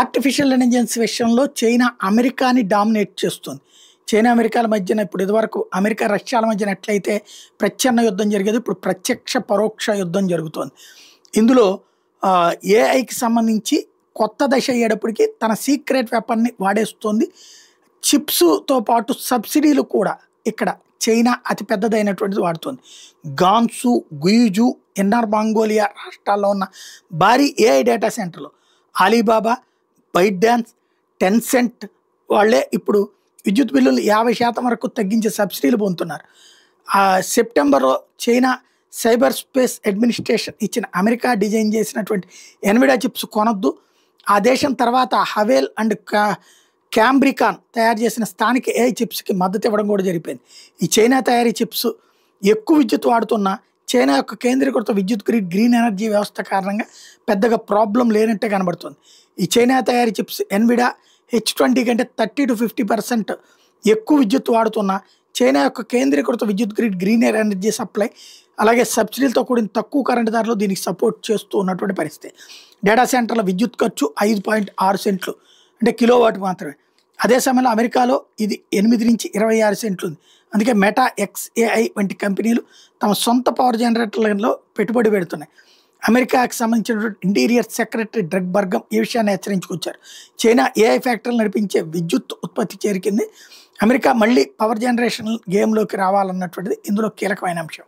Artificial intelligence విషయంలో China అమెరికాని dominate చేస్తుంది. China అమెరికాల మధ్యన ఇప్పుడు ఇదివరకు అమెరికా రష్యాల మధ్యన ఎట్లయితే ప్రచ్ఛన్న యుద్ధం జరిగేది, ఇప్పుడు ప్రత్యక్ష పరోక్ష యుద్ధం జరుగుతోంది. ఇందులో ఏఐకి సంబంధించి కొత్త దశ అయ్యేటప్పటికి తన సీక్రెట్ వెపన్ని వాడేస్తోంది. చిప్స్తో పాటు సబ్సిడీలు కూడా ఇక్కడ చైనా అతి పెద్దదైనటువంటిది వాడుతుంది. గాన్సు, గుయిజు, ఇన్నర్ మంగోలియా రాష్ట్రాల్లో ఉన్న భారీ ఏఐ డేటా సెంటర్లు అలీబాబా, బైట్ డాన్స్, టెన్సెంట్ వాళ్ళే ఇప్పుడు విద్యుత్ బిల్లులు 50% వరకు తగ్గించే సబ్సిడీలు పొందుతున్నారు. సెప్టెంబర్లో చైనా సైబర్ స్పేస్ అడ్మినిస్ట్రేషన్ ఇచ్చిన అమెరికా డిజైన్ చేసినటువంటి ఎన్విడియా చిప్స్ కొనొద్దు, ఆ దేశం తర్వాత హవేల్ అండ్ క్యాంబ్రికాన్ తయారు చేసిన స్థానిక ఏఐ చిప్స్కి మద్దతు ఇవ్వడం కూడా జరిపోయింది. ఈ చైనా తయారీ చిప్స్ ఎక్కువ విద్యుత్ వాడుతున్న చైనా యొక్క కేంద్రీకృత విద్యుత్ గ్రీన్ ఎనర్జీ వ్యవస్థ కారణంగా పెద్దగా ప్రాబ్లం లేనట్టే కనబడుతుంది. ఈ చైనా తయారీ చిప్స్ ఎన్విడియా H20 కంటే 30 to 50% ఎక్కువ విద్యుత్ వాడుతున్న చైనా యొక్క కేంద్రీకృత విద్యుత్ గ్రీన్ ఎనర్జీ సప్లై అలాగే సబ్సిడీలతో కూడిన తక్కువ కరెంటు ధరలు దీనికి సపోర్ట్ చేస్తూ ఉన్నటువంటి పరిస్థితి. డేటా సెంటర్ల విద్యుత్ ఖర్చు 5.6 సెంట్లు అంటే కిలోవాట్ మాత్రమే. అదే సమయంలో అమెరికాలో ఇది 8 నుంచి 26 సెంట్లు ఉంది. అందుకే మెటా, XAI వంటి కంపెనీలు తమ సొంత పవర్ జనరేటర్లలో పెట్టుబడి పెడుతున్నాయి. అమెరికాకి సంబంధించినటువంటి ఇంటీరియర్ సెక్రటరీ డ్రగ్ బర్గం ఈ విషయాన్ని హెచ్చరించుకొచ్చారు. చైనా ఏఐ ఫ్యాక్టరీలు నడిపించే విద్యుత్ ఉత్పత్తి చేరికింది. అమెరికా మళ్ళీ పవర్ జనరేషన్ గేమ్లోకి రావాలన్నటువంటిది ఇందులో కీలకమైన అంశం.